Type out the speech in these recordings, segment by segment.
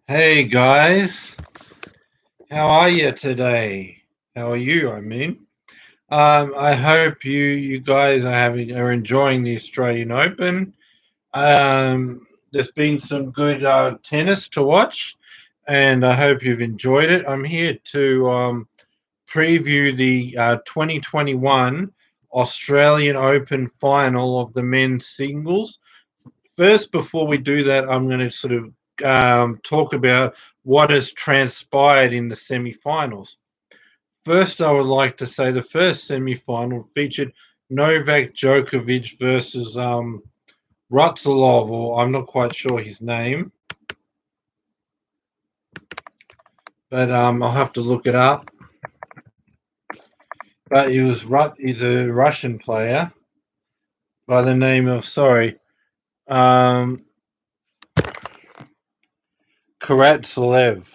Hey guys, how are you today? How are you? I hope you guys are enjoying the Australian Open. There's been some good tennis to watch, and I hope you've enjoyed it. I'm here to preview the 2021 Australian Open final of the men's singles. First, before we do that, I'm going to sort of talk about what has transpired in the semi-finals. First, I would like to say the first semi-final featured Novak Djokovic versus Rutzilov, or I'm not quite sure his name, but I'll have to look it up. But he's a Russian player by the name of um, Karatsev.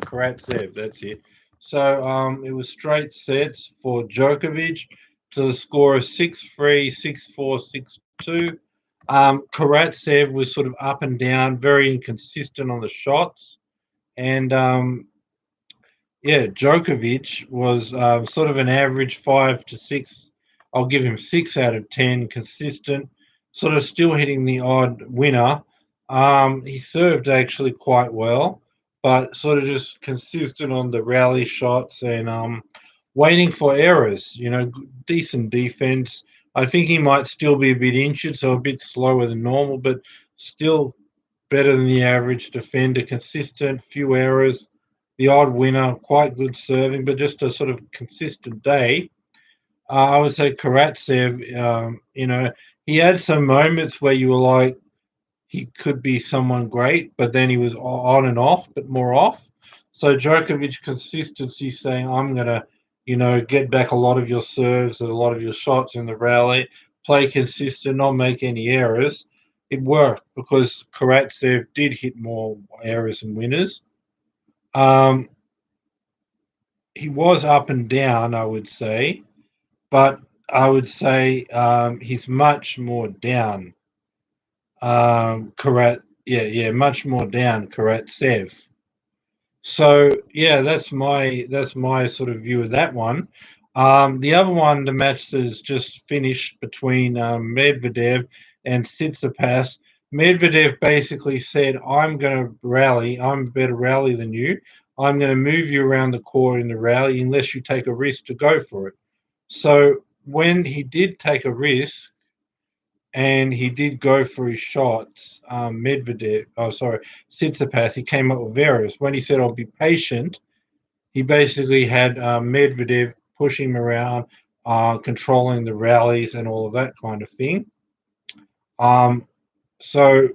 Karatsev, that's it. So it was straight sets for Djokovic to the score of 6-3, 6-4, 6-2. Karatsev was sort of up and down, very inconsistent on the shots. And yeah, Djokovic was sort of an average 5 to 6. I'll give him 6 out of 10, consistent, sort of still hitting the odd winner. He served actually quite well, but sort of just consistent on the rally shots and waiting for errors. Decent defense. I think he might still be a bit injured, so a bit slower than normal, but still better than the average defender. Consistent, few errors, the odd winner, quite good serving, but just a sort of consistent day. I would say Karatsev, he had some moments where you were like, he could be someone great, but then he was on and off, but more off. So Djokovic consistency saying, I'm going to, get back a lot of your serves and a lot of your shots in the rally, play consistent, not make any errors. It worked because Karatsev did hit more errors and winners. Um, he was up and down, I would say, but I would say he's much more down. Much more down. Karatsev. So yeah, that's my sort of view of that one. The other one, the match that has just finished between Medvedev and Tsitsipas. Medvedev basically said, "I'm going to rally. I'm a better rally than you. I'm going to move you around the court in the rally unless you take a risk to go for it." So when he did take a risk, and he did go for his shots. Tsitsipas, he came up with errors. When he said, I'll be patient, he basically had Medvedev pushing him around, controlling the rallies and all of that kind of thing. Um, so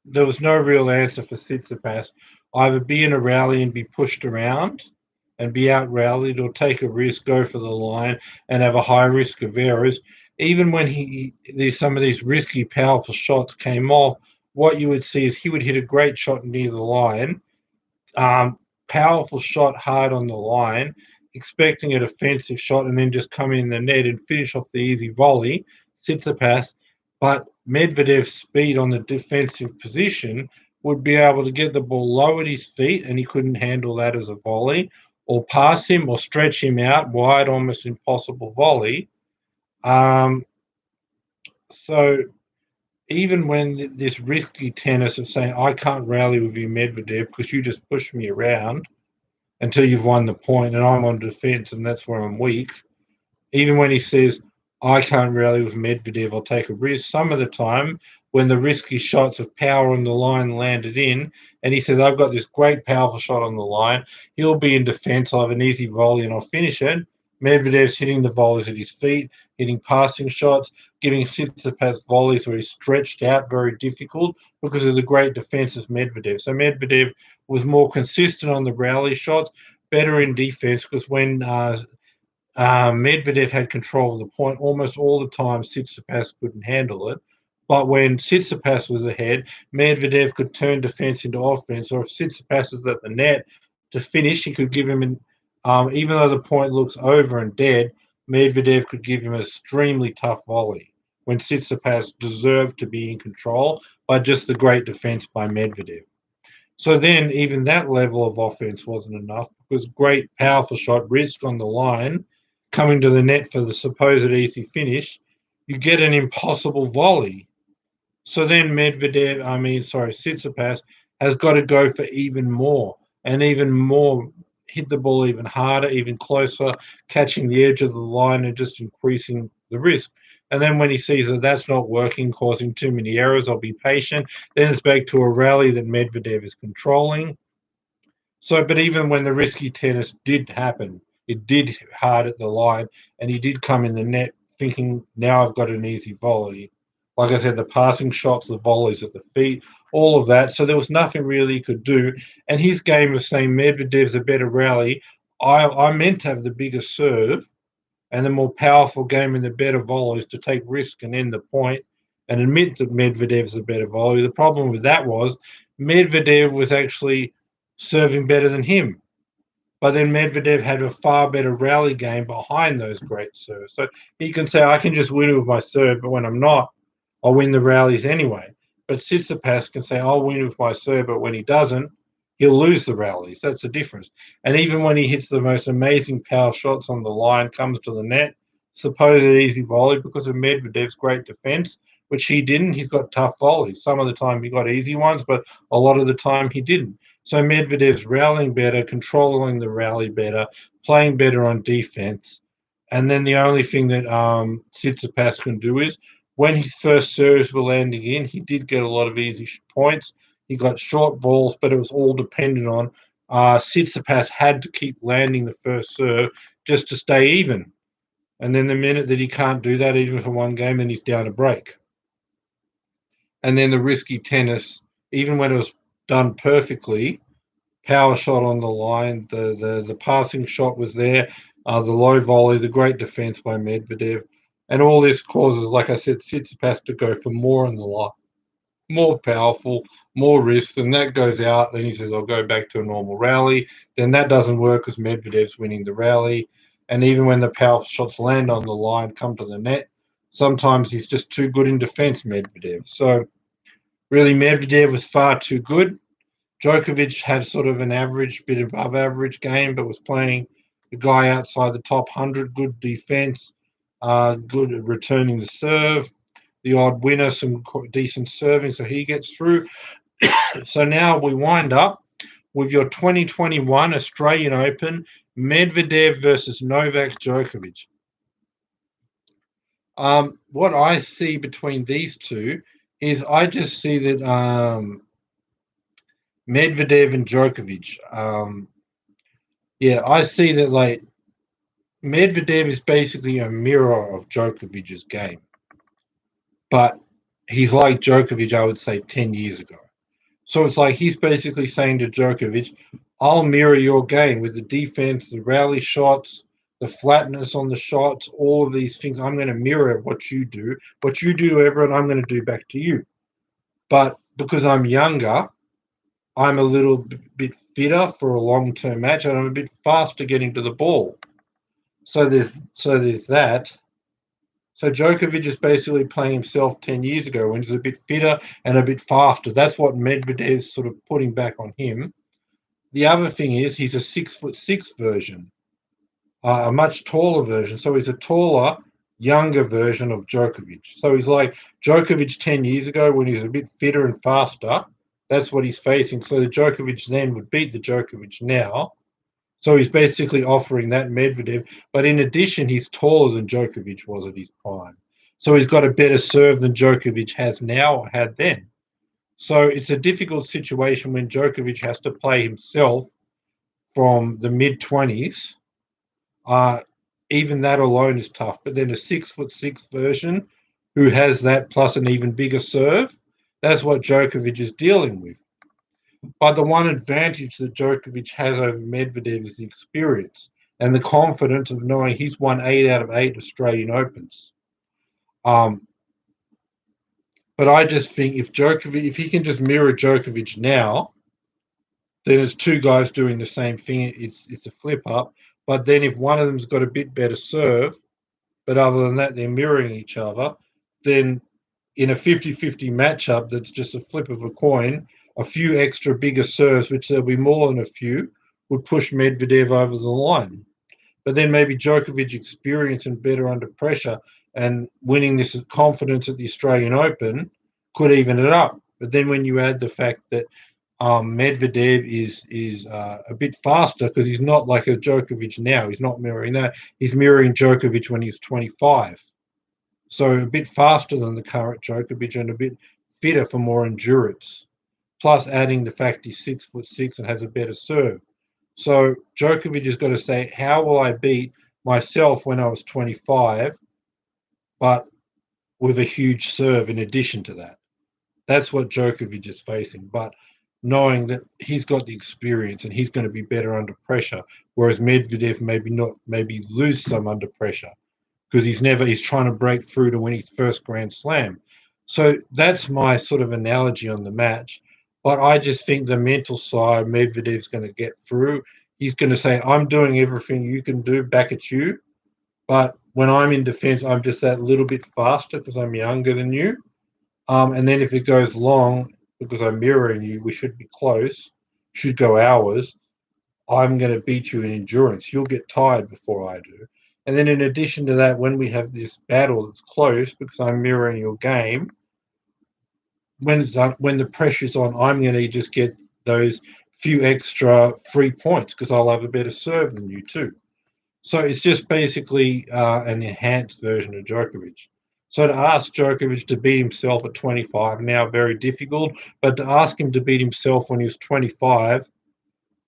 there was no real answer for Tsitsipas. Either be in a rally and be pushed around and be out rallied, or take a risk, go for the line, and have a high risk of errors. Even when some of these risky, powerful shots came off, what you would see is he would hit a great shot near the line, powerful shot hard on the line, expecting a defensive shot, and then just come in the net and finish off the easy volley. Tsitsipas, but Medvedev's speed on the defensive position would be able to get the ball low at his feet, and he couldn't handle that as a volley, or pass him or stretch him out wide, almost impossible volley. Um, so even when this risky tennis of saying, I can't rally with you, Medvedev, because you just push me around until you've won the point and I'm on defense and that's where I'm weak. Even when he says, I can't rally with Medvedev, I'll take a risk. Some of the time, when the risky shots of power on the line landed in, and he says, I've got this great powerful shot on the line, he'll be in defense, I'll have an easy volley and I'll finish it. Medvedev's hitting the volleys at his feet, hitting passing shots, giving Tsitsipas volleys where he's stretched out, very difficult because of the great defense of Medvedev. So Medvedev was more consistent on the rally shots, better in defense, because when Medvedev had control of the point almost all the time. Tsitsipas couldn't handle it. But when Tsitsipas was ahead, Medvedev could turn defense into offense, or if Tsitsipas was at the net to finish, he could give him, even though the point looks over and dead, Medvedev could give him an extremely tough volley. when Tsitsipas deserved to be in control by just the great defense by Medvedev. So then even that level of offense wasn't enough because great powerful shot, risk on the line, coming to the net for the supposed easy finish, you get an impossible volley. So then Tsitsipas has got to go for even more and even more, hit the ball even harder, even closer, catching the edge of the line and just increasing the risk. And then when he sees that that's not working, causing too many errors, I'll be patient. Then it's back to a rally that Medvedev is controlling. So, but even when the risky tennis did happen, it did hard at the line, and he did come in the net thinking, now I've got an easy volley. Like I said, the passing shots, the volleys at the feet, all of that. So there was nothing really he could do. And his game of saying Medvedev's a better rally, I meant to have the bigger serve and the more powerful game and the better volleys to take risk and end the point and admit that Medvedev's a better volley. The problem with that was Medvedev was actually serving better than him. But then Medvedev had a far better rally game behind those great serves. So he can say, I can just win with my serve, but when I'm not, I'll win the rallies anyway. But Tsitsipas can say, I'll win with my serve, but when he doesn't, he'll lose the rallies. That's the difference. And even when he hits the most amazing power shots on the line, comes to the net, supposed easy volley because of Medvedev's great defense, which he didn't. He's got tough volleys. Some of the time he got easy ones, but a lot of the time he didn't. So Medvedev's rallying better, controlling the rally better, playing better on defense. And then the only thing that Tsitsipas can do is when his first serves were landing in, he did get a lot of easy points. He got short balls, but it was all dependent on Tsitsipas had to keep landing the first serve just to stay even. And then the minute that he can't do that, even for one game, then he's down a break. And then the risky tennis, even when it was done perfectly, power shot on the line, the passing shot was there, the low volley, the great defense by Medvedev. And all this causes, like I said, Tsitsipas to go for more on the line, more powerful, more risk. And that goes out. Then he says, I'll go back to a normal rally. Then that doesn't work because Medvedev's winning the rally. And even when the powerful shots land on the line, come to the net, sometimes he's just too good in defense, Medvedev. So really, Medvedev was far too good. Djokovic had sort of an average, bit above average game, but was playing the guy outside the top 100, good defense, good at returning the serve, the odd winner, some decent serving, so he gets through. So now we wind up with your 2021 Australian Open, Medvedev versus Novak Djokovic. What I see between these two is I just see that Medvedev and Djokovic. I see that like Medvedev is basically a mirror of Djokovic's game, but he's like Djokovic, I would say, 10 years ago. So it's like he's basically saying to Djokovic, I'll mirror your game with the defense, the rally shots, the flatness on the shots, all of these things. I'm going to mirror what you do everyone, I'm going to do back to you. But because I'm younger, I'm a little bit fitter for a long-term match, and I'm a bit faster getting to the ball. So there's that. So Djokovic is basically playing himself 10 years ago when he's a bit fitter and a bit faster. That's what Medvedev's sort of putting back on him. The other thing is he's a 6'6" version, a much taller version. So he's a taller, younger version of Djokovic. So he's like Djokovic 10 years ago when he's a bit fitter and faster. That's what he's facing. So the Djokovic then would beat the Djokovic now. So he's basically offering that Medvedev. But in addition, he's taller than Djokovic was at his prime. So he's got a better serve than Djokovic has now or had then. So it's a difficult situation when Djokovic has to play himself from the mid-20s. Even that alone is tough. But then a 6'6" version who has that plus an even bigger serve, that's what Djokovic is dealing with. But the one advantage that Djokovic has over Medvedev is the experience and the confidence of knowing he's won 8 out of 8 Australian Opens. But I just think if he can just mirror Djokovic now, then it's two guys doing the same thing. It's a flip up. But then if one of them's got a bit better serve, but other than that, they're mirroring each other, then in a 50-50 matchup that's just a flip of a coin, a few extra bigger serves, which there'll be more than a few, would push Medvedev over the line. But then maybe Djokovic experience and better under pressure and winning this confidence at the Australian Open could even it up. But then when you add the fact that Medvedev is a bit faster because he's not like a Djokovic now. He's not mirroring that. He's mirroring Djokovic when he's 25. So a bit faster than the current Djokovic and a bit fitter for more endurance. Plus adding the fact he's 6'6" and has a better serve. So Djokovic has got to say, how will I beat myself when I was 25, but with a huge serve in addition to that? That's what Djokovic is facing. But knowing that he's got the experience and he's going to be better under pressure, whereas Medvedev maybe lose some under pressure because he's trying to break through to win his first Grand Slam. So that's my sort of analogy on the match. But I just think the mental side, Medvedev's going to get through. He's going to say, I'm doing everything you can do back at you. But when I'm in defense, I'm just that little bit faster because I'm younger than you. And then if it goes long, because I'm mirroring you, we should be close, should go hours. I'm going to beat you in endurance. You'll get tired before I do. And then in addition to that, when we have this battle that's close, because I'm mirroring your game, when the pressure's on, I'm going to just get those few extra free points because I'll have a better serve than you too. So it's just basically an enhanced version of Djokovic. So to ask Djokovic to beat himself at 25, now very difficult, but to ask him to beat himself when he was 25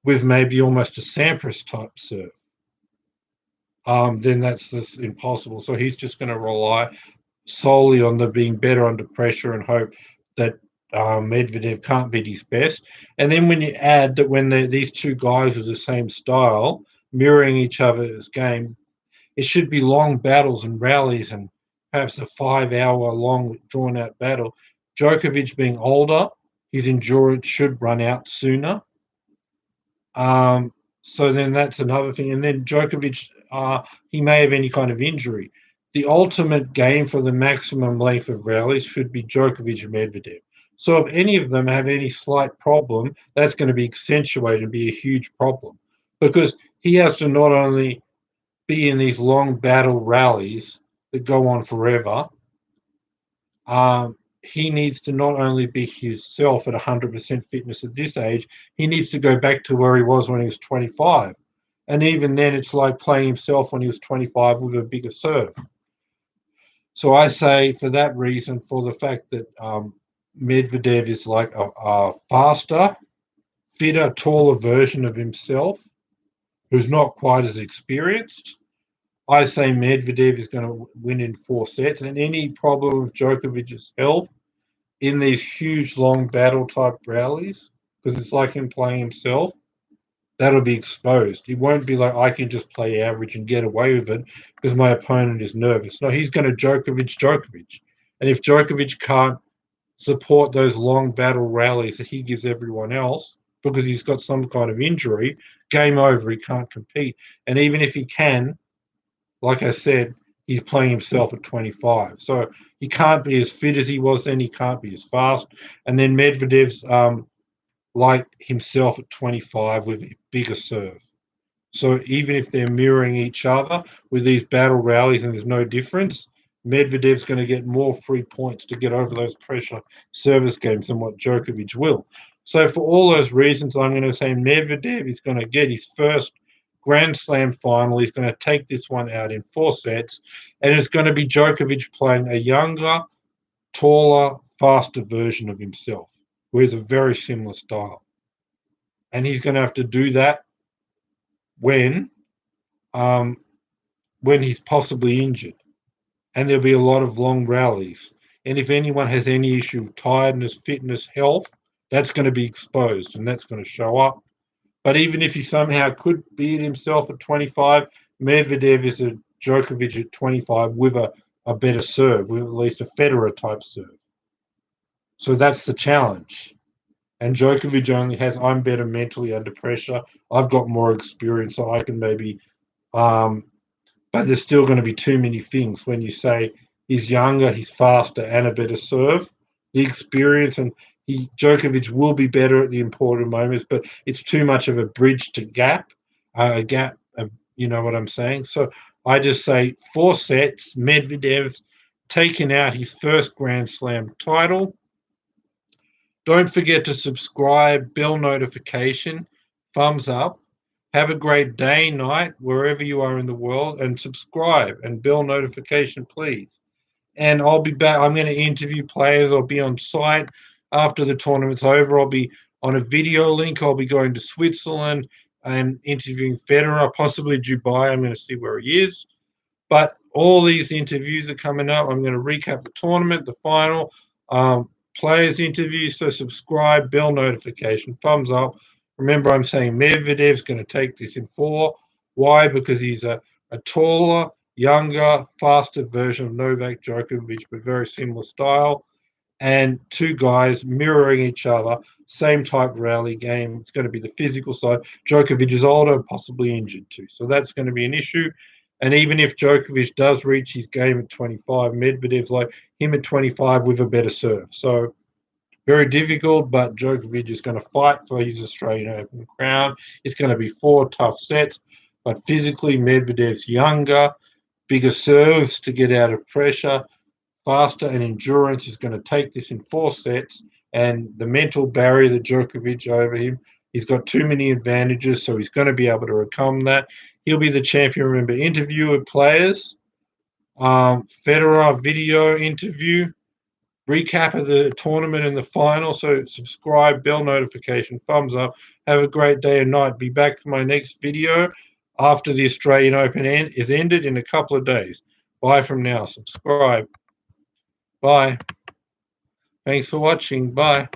with maybe almost a Sampras type serve, then that's just impossible. So he's just going to rely solely on the being better under pressure and hope that Medvedev can't beat his best. And then when you add that when these two guys with the same style, mirroring each other's game, it should be long battles and rallies and perhaps a 5-hour long drawn out battle. Djokovic being older, his endurance should run out sooner. So then that's another thing. And then Djokovic, he may have any kind of injury. The ultimate game for the maximum length of rallies should be Djokovic and Medvedev. So if any of them have any slight problem, that's going to be accentuated and be a huge problem because he has to not only be in these long battle rallies that go on forever, he needs to not only be himself at 100% fitness at this age, he needs to go back to where he was when he was 25. And even then, it's like playing himself when he was 25 with a bigger serve. So I say for that reason, for the fact that Medvedev is like a faster, fitter, taller version of himself, who's not quite as experienced, I say Medvedev is going to win in 4 sets. And any problem with Djokovic's health in these huge, long battle type rallies, because it's like him playing himself, that'll be exposed. It won't be like I can just play average and get away with it because my opponent is nervous. No, he's going to Djokovic. And if Djokovic can't support those long battle rallies that he gives everyone else because he's got some kind of injury, game over. He can't compete. And even if he can, like I said, he's playing himself at 25. So he can't be as fit as he was then. He can't be as fast. And then Medvedev's like himself at 25 with a bigger serve. So even if they're mirroring each other with these battle rallies and there's no difference, Medvedev's going to get more free points to get over those pressure service games than what Djokovic will. So for all those reasons, I'm going to say Medvedev is going to get his first Grand Slam final. He's going to take this one out in 4 sets, and it's going to be Djokovic playing a younger, taller, faster version of himself, who has a very similar style. And he's going to have to do that when he's possibly injured. And there'll be a lot of long rallies. And if anyone has any issue with tiredness, fitness, health, that's going to be exposed and that's going to show up. But even if he somehow could beat himself at 25, Medvedev is a Djokovic at 25 with a better serve, with at least a Federer type serve. So that's the challenge. And Djokovic only has, I'm better mentally under pressure. I've got more experience, so I can maybe, but there's still going to be too many things when you say He's younger, he's faster, and a better serve. The experience, and Djokovic will be better at the important moments, but it's too much of a bridge to gap, a gap. You know what I'm saying? So I just say 4 sets. Medvedev taking out his first Grand Slam title. Don't forget to subscribe, bell notification, thumbs up. Have a great day, night, wherever you are in the world, and subscribe and bell notification, please. And I'll be back. I'm going to interview players. I'll be on site after the tournament's over. I'll be on a video link. I'll be going to Switzerland and interviewing Federer, possibly Dubai. I'm going to see where he is. But all these interviews are coming up. I'm going to recap the tournament, the final, players' interviews. So subscribe, bell notification, thumbs up. Remember, I'm saying Medvedev's going to take this in 4. Why? Because he's a taller, younger, faster version of Novak Djokovic, but very similar style. And 2 guys mirroring each other, same type rally game. It's going to be the physical side. Djokovic is older, possibly injured too. So that's going to be an issue. And even if Djokovic does reach his game at 25, Medvedev's like him at 25 with a better serve. So very difficult, but Djokovic is going to fight for his Australian Open crown. It's going to be 4 tough sets, but physically Medvedev's younger, bigger serves to get out of pressure, faster, and endurance is going to take this in 4 sets. And the mental barrier that Djokovic over him, he's got too many advantages, so he's going to be able to overcome that. He'll be the champion. Remember, interview with players, Federer video interview, recap of the tournament and the final. So subscribe, bell notification, thumbs up. Have a great day and night. Be back for my next video after the Australian Open is ended in a couple of days. Bye from now. Subscribe. Bye. Thanks for watching. Bye.